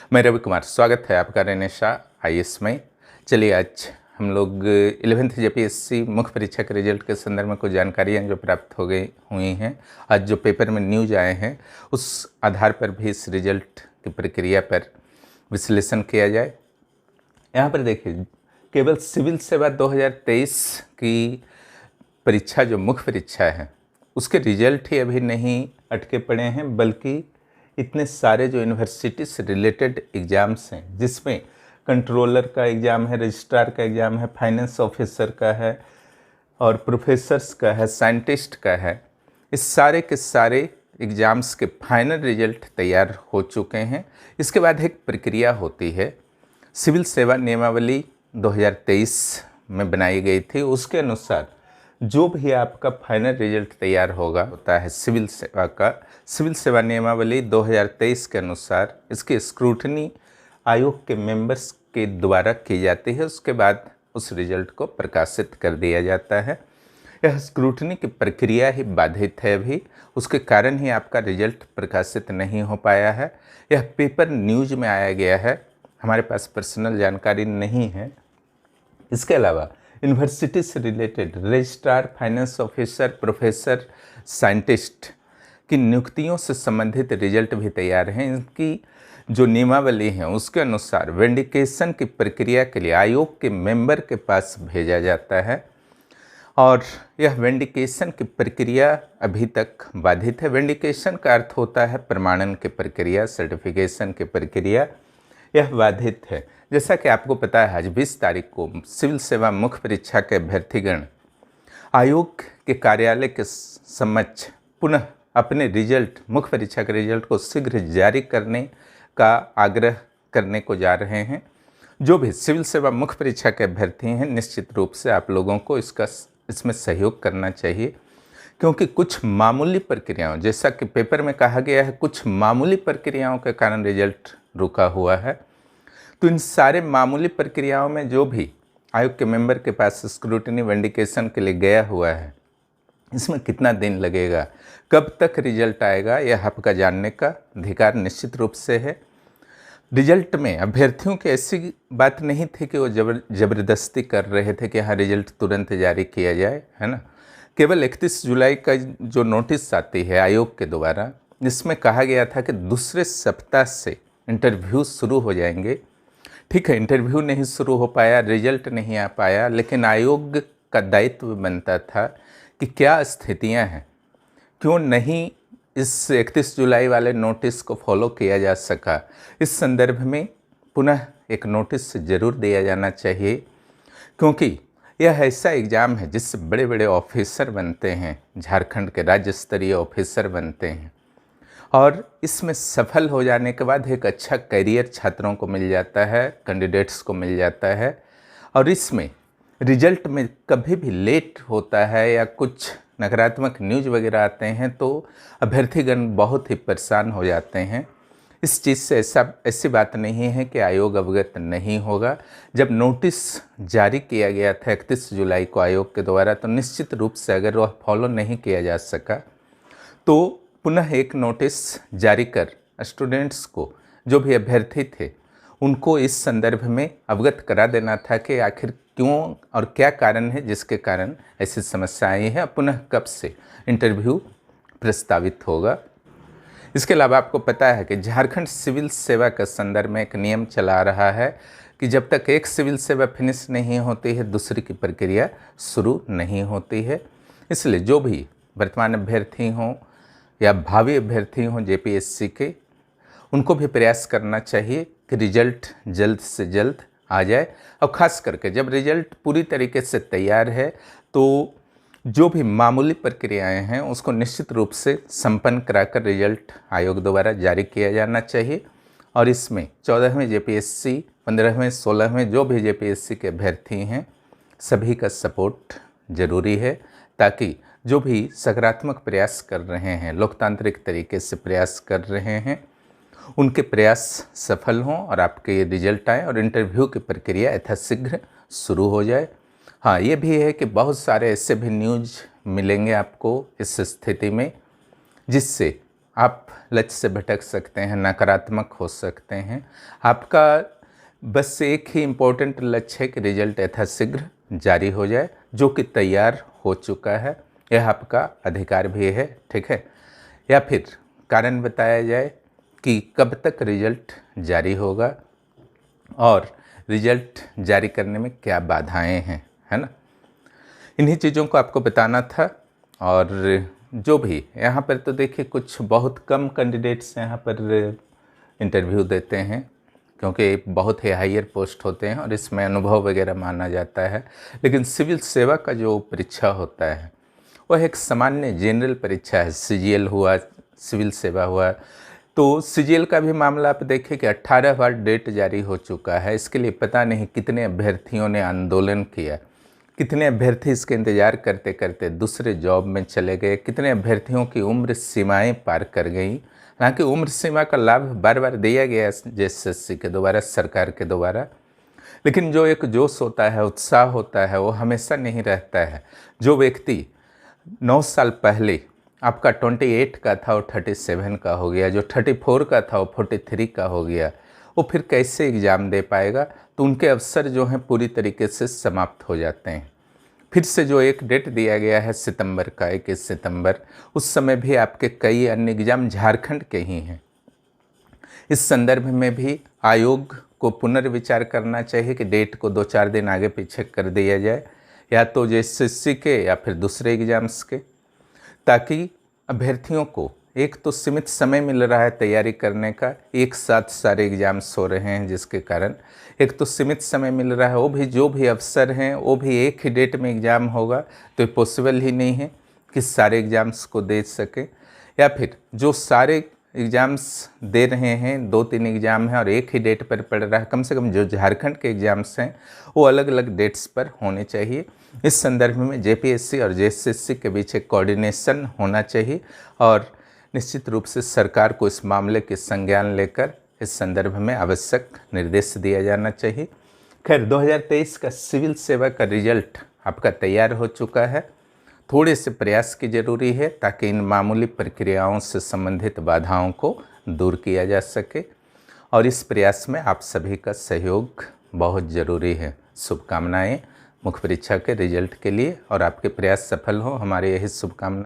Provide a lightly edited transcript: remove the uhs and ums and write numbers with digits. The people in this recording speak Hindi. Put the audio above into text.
मैं रवि कुमार, स्वागत है आपका रेनेशा आईएएस में। चलिए आज हम लोग 11th जेपीएससी मुख्य परीक्षा के रिजल्ट के संदर्भ में कुछ जानकारियाँ जो प्राप्त हो गई हुई हैं, आज जो पेपर में न्यूज आए हैं उस आधार पर भी इस रिजल्ट की प्रक्रिया पर विश्लेषण किया जाए। यहाँ पर देखिए, केवल सिविल सेवा 2023 की परीक्षा जो मुख्य परीक्षा है उसके रिजल्ट ही अभी नहीं अटके पड़े हैं, बल्कि इतने सारे जो यूनिवर्सिटी से रिलेटेड एग्ज़ाम्स हैं जिसमें कंट्रोलर का एग्ज़ाम है, रजिस्ट्रार का एग्ज़ाम है, फाइनेंस ऑफिसर का है और प्रोफेसर्स का है, साइंटिस्ट का है, इस सारे के सारे एग्ज़ाम्स के फाइनल रिजल्ट तैयार हो चुके हैं। इसके बाद एक प्रक्रिया होती है, सिविल सेवा नियमावली 2023 में बनाई गई थी, उसके अनुसार जो भी आपका फाइनल रिजल्ट तैयार होता है सिविल सेवा का, सिविल सेवा नियमावली 2023 के अनुसार इसकी स्क्रूटनी आयोग के मेंबर्स के द्वारा की जाती है। उसके बाद उस रिजल्ट को प्रकाशित कर दिया जाता है। यह स्क्रूटनी की प्रक्रिया ही बाधित है अभी, उसके कारण ही आपका रिजल्ट प्रकाशित नहीं हो पाया है। यह पेपर न्यूज में आया गया है, हमारे पास पर्सनल जानकारी नहीं है। इसके अलावा यूनिवर्सिटी से related registrar, finance officer, professor, scientist की नियुक्तियों से संबंधित रिजल्ट भी तैयार हैं। इनकी जो नियमावली है उसके अनुसार वेंडिकेशन की प्रक्रिया के लिए आयोग के मेंबर के पास भेजा जाता है और यह वेंडिकेशन की प्रक्रिया अभी तक बाधित है। वेंडिकेशन का अर्थ होता है प्रमाणन की प्रक्रिया, सर्टिफिकेशन की प्रक्रिया, यह बाधित है। जैसा कि आपको पता है, आज 20 तारीख को सिविल सेवा मुख्य परीक्षा के अभ्यर्थीगण आयोग के कार्यालय के समक्ष पुनः अपने रिजल्ट, मुख्य परीक्षा के रिजल्ट को शीघ्र जारी करने का आग्रह करने को जा रहे हैं। जो भी सिविल सेवा मुख्य परीक्षा के अभ्यर्थी हैं, निश्चित रूप से आप लोगों को इसमें सहयोग करना चाहिए, क्योंकि कुछ मामूली प्रक्रियाओं, जैसा कि पेपर में कहा गया है, कुछ मामूली प्रक्रियाओं के कारण रिजल्ट रुका हुआ है। तो इन सारे मामूली प्रक्रियाओं में जो भी आयोग के मेंबर के पास स्क्रूटनी वेंडिकेशन के लिए गया हुआ है, इसमें कितना दिन लगेगा, कब तक रिजल्ट आएगा, यह आपका जानने का अधिकार निश्चित रूप से है। रिजल्ट में अभ्यर्थियों की ऐसी बात नहीं थी कि वो जबरदस्ती कर रहे थे कि हाँ रिजल्ट तुरंत जारी किया जाए, है ना। केवल 31 जुलाई का जो नोटिस आती है आयोग के द्वारा, जिसमें कहा गया था कि दूसरे सप्ताह से इंटरव्यू शुरू हो जाएंगे। ठीक है, इंटरव्यू नहीं शुरू हो पाया, रिजल्ट नहीं आ पाया, लेकिन आयोग का दायित्व बनता था कि क्या स्थितियां हैं, क्यों नहीं इस 31 जुलाई वाले नोटिस को फॉलो किया जा सका। इस संदर्भ में पुनः एक नोटिस ज़रूर दिया जाना चाहिए, क्योंकि यह ऐसा एग्ज़ाम है जिससे बड़े बड़े ऑफिसर बनते हैं, झारखंड के राज्य स्तरीय ऑफिसर बनते हैं, और इसमें सफल हो जाने के बाद एक अच्छा करियर छात्रों को मिल जाता है, कैंडिडेट्स को मिल जाता है। और इसमें रिजल्ट में कभी भी लेट होता है या कुछ नकारात्मक न्यूज़ वगैरह आते हैं तो अभ्यर्थीगण बहुत ही परेशान हो जाते हैं। इस चीज़ से ऐसी बात नहीं है कि आयोग अवगत नहीं होगा। जब नोटिस जारी किया गया था 31 जुलाई को आयोग के द्वारा, तो निश्चित रूप से अगर वह फॉलो नहीं किया जा सका तो पुनः एक नोटिस जारी कर स्टूडेंट्स को, जो भी अभ्यर्थी थे, उनको इस संदर्भ में अवगत करा देना था कि आखिर क्यों और क्या कारण है जिसके कारण ऐसी समस्या आई है, पुनः कब से इंटरव्यू प्रस्तावित होगा। इसके अलावा आपको पता है कि झारखंड सिविल सेवा के संदर्भ में एक नियम चला रहा है कि जब तक एक सिविल सेवा फिनिश नहीं होती है, दूसरी की प्रक्रिया शुरू नहीं होती है। इसलिए जो भी वर्तमान अभ्यर्थी हों या भावी अभ्यर्थी हों जेपीएससी के, उनको भी प्रयास करना चाहिए कि रिजल्ट जल्द से जल्द आ जाए। और ख़ास करके जब रिजल्ट पूरी तरीके से तैयार है तो जो भी मामूली प्रक्रियाएं हैं उसको निश्चित रूप से संपन्न कराकर रिजल्ट आयोग द्वारा जारी किया जाना चाहिए। और इसमें 14वें जेपीएससी, 15वें, 16वें जो भी जेपीएससी के अभ्यर्थी हैं, सभी का सपोर्ट ज़रूरी है, ताकि जो भी सकारात्मक प्रयास कर रहे हैं, लोकतांत्रिक तरीके से प्रयास कर रहे हैं, उनके प्रयास सफल हों और आपके रिजल्ट आएँ और इंटरव्यू की प्रक्रिया यथाशीघ्र शुरू हो जाए। हाँ, ये भी है कि बहुत सारे ऐसे भी न्यूज़ मिलेंगे आपको इस स्थिति में, जिससे आप लक्ष्य से भटक सकते हैं, नकारात्मक हो सकते हैं। आपका बस एक ही इम्पोर्टेंट लक्ष्य है कि रिजल्ट यथाशीघ्र जारी हो जाए, जो कि तैयार हो चुका है। यह आपका अधिकार भी है, ठीक है। या फिर कारण बताया जाए कि कब तक रिजल्ट जारी होगा और रिजल्ट जारी करने में क्या बाधाएं हैं, है ना। इन्हीं चीज़ों को आपको बताना था। और जो भी यहाँ पर तो देखिए कुछ बहुत कम कैंडिडेट्स यहाँ पर इंटरव्यू देते हैं, क्योंकि बहुत ही हायर पोस्ट होते हैं और इसमें अनुभव वगैरह माना जाता है। लेकिन सिविल सेवा का जो परीक्षा होता है वह एक सामान्य जनरल परीक्षा है। सीजीएल हुआ, सिविल सेवा हुआ, तो सीजीएल का भी मामला आप देखें कि 18 बार डेट जारी हो चुका है। इसके लिए पता नहीं कितने अभ्यर्थियों ने आंदोलन किया, कितने अभ्यर्थी इसके इंतज़ार करते करते दूसरे जॉब में चले गए, कितने अभ्यर्थियों की उम्र सीमाएं पार कर गई। हालांकि उम्र सीमा का लाभ बार बार दिया गया एसएससी के द्वारा, सरकार के द्वारा, लेकिन जो एक जोश होता है, उत्साह होता है, वो हमेशा नहीं रहता है। जो व्यक्ति 9 साल पहले आपका 28 का था वो 37 का हो गया, जो 34 का था वो 43 का हो गया, वो फिर कैसे एग्ज़ाम दे पाएगा। तो उनके अवसर जो हैं पूरी तरीके से समाप्त हो जाते हैं। फिर से जो एक डेट दिया गया है सितंबर का, 21 सितंबर, उस समय भी आपके कई अन्य एग्ज़ाम झारखंड के ही हैं। इस संदर्भ में भी आयोग को पुनर्विचार करना चाहिए कि डेट को 2-4 दिन आगे पीछे कर दिया जाए, या तो एसएससी के या फिर दूसरे एग्ज़ाम्स के, ताकि अभ्यर्थियों को एक तो सीमित समय मिल रहा है तैयारी करने का, एक साथ सारे एग्ज़ाम्स हो रहे हैं, जिसके कारण एक तो सीमित समय मिल रहा है, वो भी जो भी अफसर हैं वो भी एक ही डेट में एग्ज़ाम होगा, तो पॉसिबल ही नहीं है कि सारे एग्ज़ाम्स को दे सकें। या फिर जो सारे एग्ज़ाम्स दे रहे हैं, 2-3 एग्ज़ाम हैं और एक ही डेट पर पड़ रहा है, कम से कम जो झारखंड के एग्ज़ाम्स हैं वो अलग अलग डेट्स पर होने चाहिए। इस संदर्भ में जेपीएससी और जेएसएससी के बीच एक कोऑर्डिनेशन होना चाहिए और निश्चित रूप से सरकार को इस मामले के संज्ञान लेकर इस संदर्भ में आवश्यक निर्देश दिया जाना चाहिए। खैर, 2023 का सिविल सेवा का रिजल्ट आपका तैयार हो चुका है। थोड़े से प्रयास की ज़रूरी है ताकि इन मामूली प्रक्रियाओं से संबंधित बाधाओं को दूर किया जा सके, और इस प्रयास में आप सभी का सहयोग बहुत ज़रूरी है। शुभकामनाएं मुख्य परीक्षा के रिजल्ट के लिए, और आपके प्रयास सफल हो, हमारी यही शुभकामना।